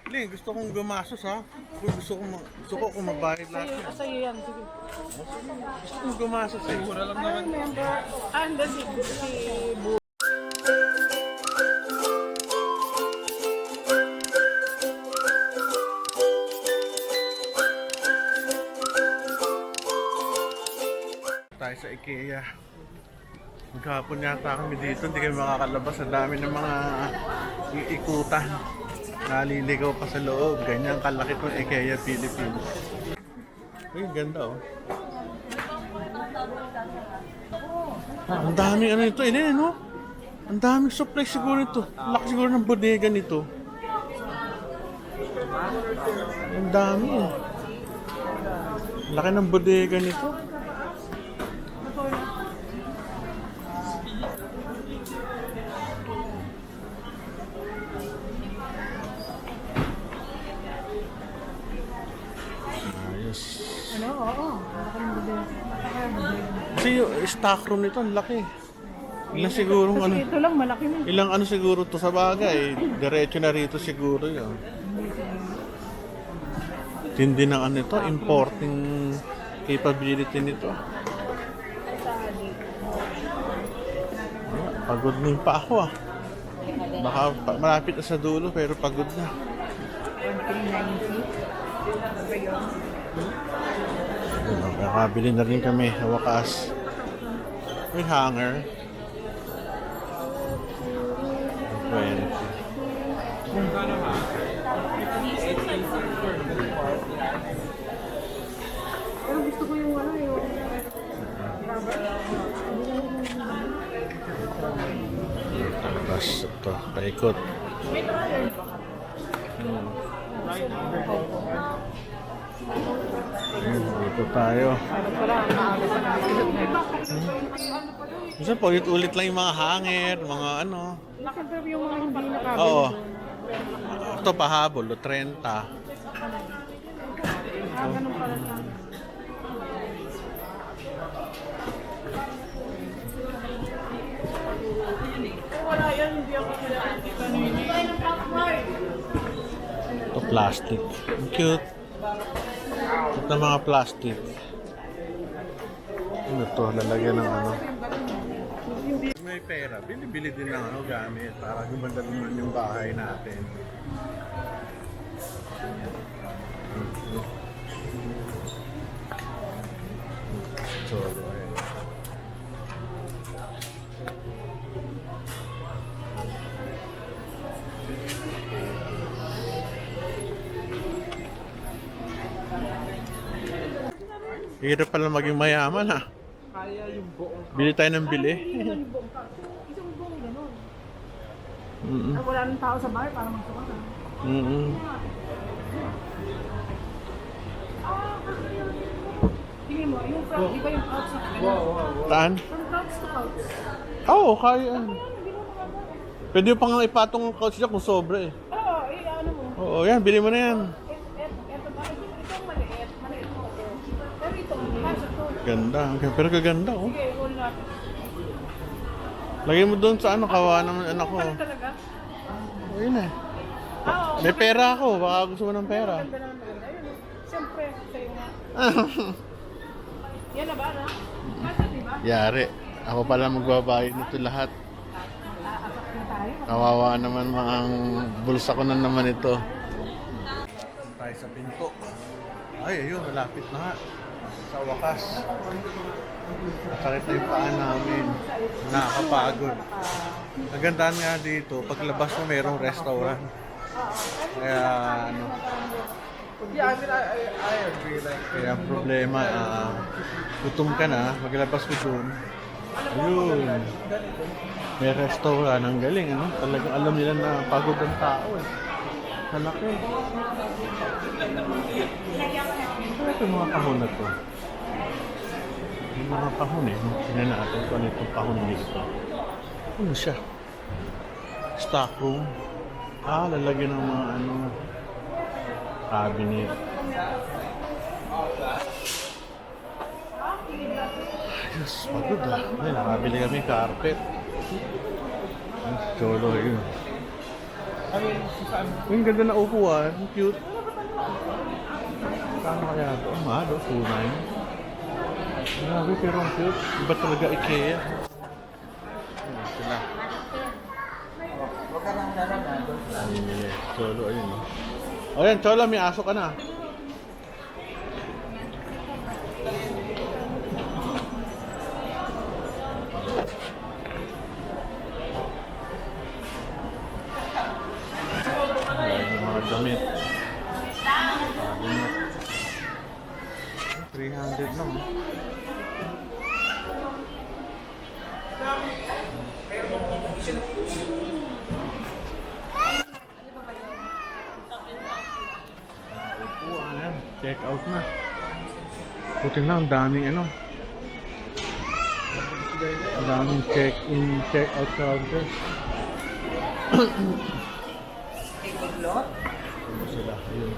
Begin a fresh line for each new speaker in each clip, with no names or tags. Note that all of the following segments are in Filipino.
Ling, gusto kong gumasos ha. Gusto ko kung magbayad lahat yan.
Sa'yo yan, sige.
Gusto kong gumasos eh.
Mura lang naman.
Member, hindi si Bu.
Tayo sa IKEA. Maghapon yata kami dito, hindi kami makakalabas. Ang dami ng mga iikutan. Naliligaw pa sa loob. Ganyan kalaki itong IKEA Philippines. Uy, ganda oh. Ang daming ano ito, ini no? Ang daming supply siguro ito. Laki siguro ng bodega nito. Ang dami eh. Laki ng bodega nito. Ayos.
Ano, oo.
Kasi yung stock room nito, ang laki. Ilang siguro ano,
Kasi ito lang, malaki na.
ilang ano siguro to sa bagay. Diretso na rito siguro yun. Tindi ng ano ito, importing capability nito. Pagod na yung pa ako ah. Baka malapit na sa dulo pero pagod na.
1,390.
Nakabili na rin kami sa wakas. May hanger. 20.
Pero gusto ko yung ano, yung
Tapos ito, paikot. Dito tayo. Minsan paulit-ulit lang yung mga hanger, mga ano.
Siyempre yung mga hindi nakabili.
Oo. Ito pahabol, 30.
Ganun pala siya. Wala yan, hindi ako
Ito plastic. Ang cute. Ito na mga plastic. Ano to? Lalagyan ng ano. May pera. Bili-bili din ng ano gamit para gumanda naman yung bahay natin. So, ayan. Hirap pala maging mayaman ha.
Kaya yung buong
Bili tayo ng bili.
Isang buong ganun.
Mm-mm.
Ay, wala nang tao sa bahay para magsuka na.
Mm-mm.
Tingin mo, yung front, di ba yung couch na
Taan?
From couch to couch.
Oo, kaya yan. Pwede pa nga ipatong ang couch niya kung sobra eh.
Oo, ano mo.
Oo, yan. Bili mo na yan.
Ito ba? Ito ang maliit. Maliit mo. Pero ito, kasha to.
Ganda. Pero kaganda oh.
Sige, roll natin.
Lagay mo doon sa ano, kawa naman anak ko.
Ano talaga?
Ayun eh.
Oo.
May pera ako. Baka gusto mo ng pera.
Ganda naman maganda. Ayun. Siyempre, sa'yo nga. Yan na ba, no? Kasha, di ba?
Yari. Ako pala magbabayad nito lahat.
Aasaktin tayo.
Kawawa naman mga bulsa ko na naman ito. Tayo sa pinto. Ay, ayun. Malapit na nga. Sa wakas. Nakakit na yung paa namin. Nakakapagod. Nagandaan nga dito, paglabas mo mayroong restaurant. Kaya ano,
Yeah, I mean, I agree. Like,
kaya ang problema, gutom ka na, maglabas mo dun. Ayun. May restaurant, ang galing, ano? Talagang alam nila na pagod ang tao eh. Malaki. Ito yung mga kahon na to. Yung mga kahon eh. Tingnan natin kung ano itong kahon dito. Ano siya? Stock room. Lalagyan ng mga ano, cabinet. Diyos, pagod ah. Ay, nakabili kami carpet. Cholo yun.
mean, saan?
Yung ganda na upuan. Ang cute. Kano kaya ito? Ang mahal, 2.9. Grabe, pero ang cute. Iba talaga IKEA. Ayan sila.
Huwag ka lang nalang
Ayun, Cholo, ayun. O yan, Cholo, may aso ka na. Ayan, yung mga damit. Damit. 300 lang. Upuan. Check out na. Buti lang, ang daming ano. Ang daming check-in, check-out counter. Ano sila? Ayun.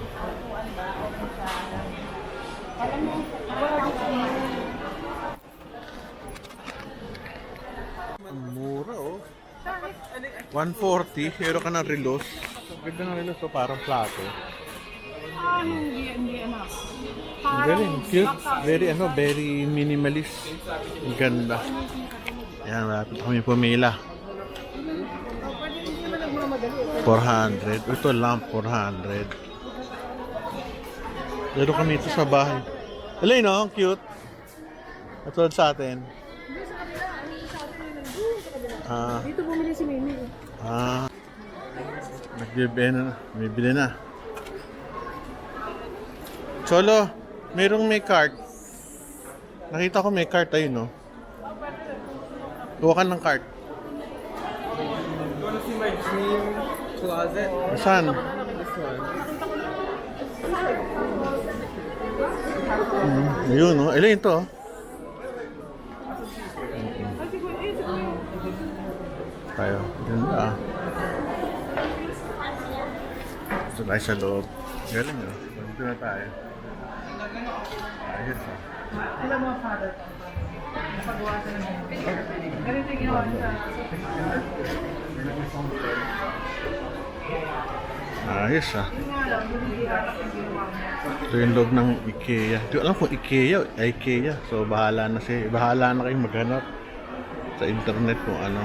Ang mura oh. 140, pero ka ng relos. Ganda ng relos oh, parang plato.
Hindi anak.
Very cute, very minimalist. Ang ganda. Ayan, malapit kami pumila. 400. Ito lang, 400. Dito kami ito sa bahay. Alay no, ang cute. Katulad sa atin.
Dito bumili si Mimi.
Nagbibili na. Bibili na. Cholo, merong may cart. Nakita ko may cart, ayun no. Kuha ka ng cart.
You wanna see my dream closet?
Saan?
This one.
Ayun no. Ilan ito? Tayo. Ganda ah. Gusto tayo sa loob. Galing ah. Dito na tayo. Ayos ah.
Alam mo, father, napagawa ka ng ganito yung ginawa sa...
Ayos ah. Ito yung loob ng IKEA. Di ko alam kung IKEA o IKEA. So bahala na kayong maghanap sa internet kung ano.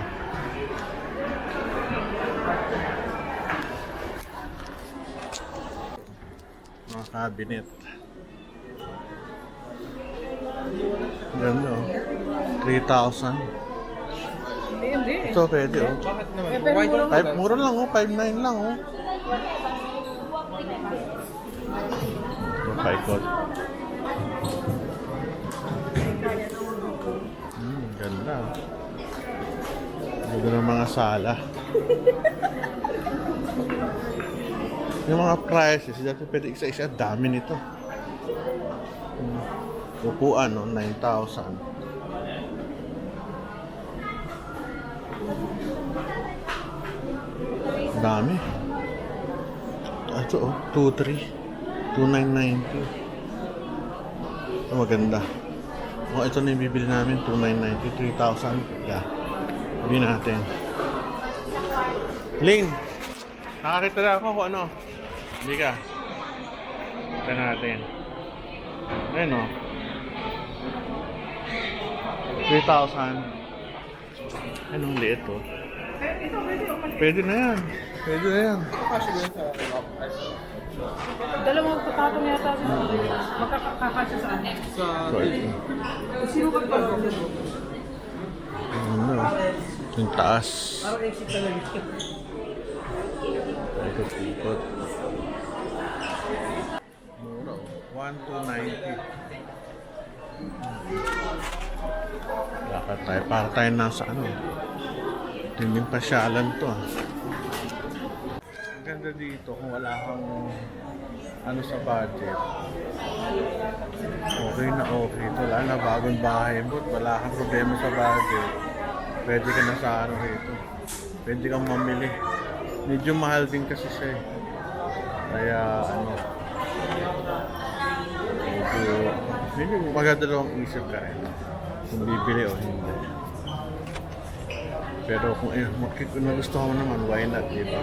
Mga cabinet. Ganda oh. 3,000.
Hindi.
Ito pwede oh.
Bakit naman?
pero
Why don't
Five, mura lang oh. 5,900 lang oh. Paikot. Ganda. Ganda ng mga sala. Yung mga prices, dati pwede isa-isa, dami nito. Upuan, no? 9,000. Dami. Ito, oh, 2,300. 2,990. Ito maganda. Oh, ito na yung bibili namin. 2,990. 3,000. Yeah. Bili natin. Ling! Nakakita na ako kung ano. Hindi ka. Ito natin. Ayun o. 3,000. Anong liit o? Pwede na yan. Pwede na yan.
Kasi doon sa iPhone.
Dalawang patapong yata sa magkakakasya sa akin.
Sa...
So, ito.
Sino ka pa?
Ano? Yung taas.
Parang exit talaga.
Ikot-ikot. Mura o. 1,290. Lakad tayo. Para tayo nasa ano. Tinding pasyalan to ah. Ang ganda dito kung wala kang ano sa budget. Okay na okay. Ito wala na bagong bahay mo. Wala kang problema sa budget. Pwede ka na sa ano rito. Pwede kang mamili. Medyo mahal din kasi siya eh. Kaya ano. Medyo magadalawang isip ka rin. Kung bibili o hindi. Pero kung nagustuhan mo naman, why not, diba?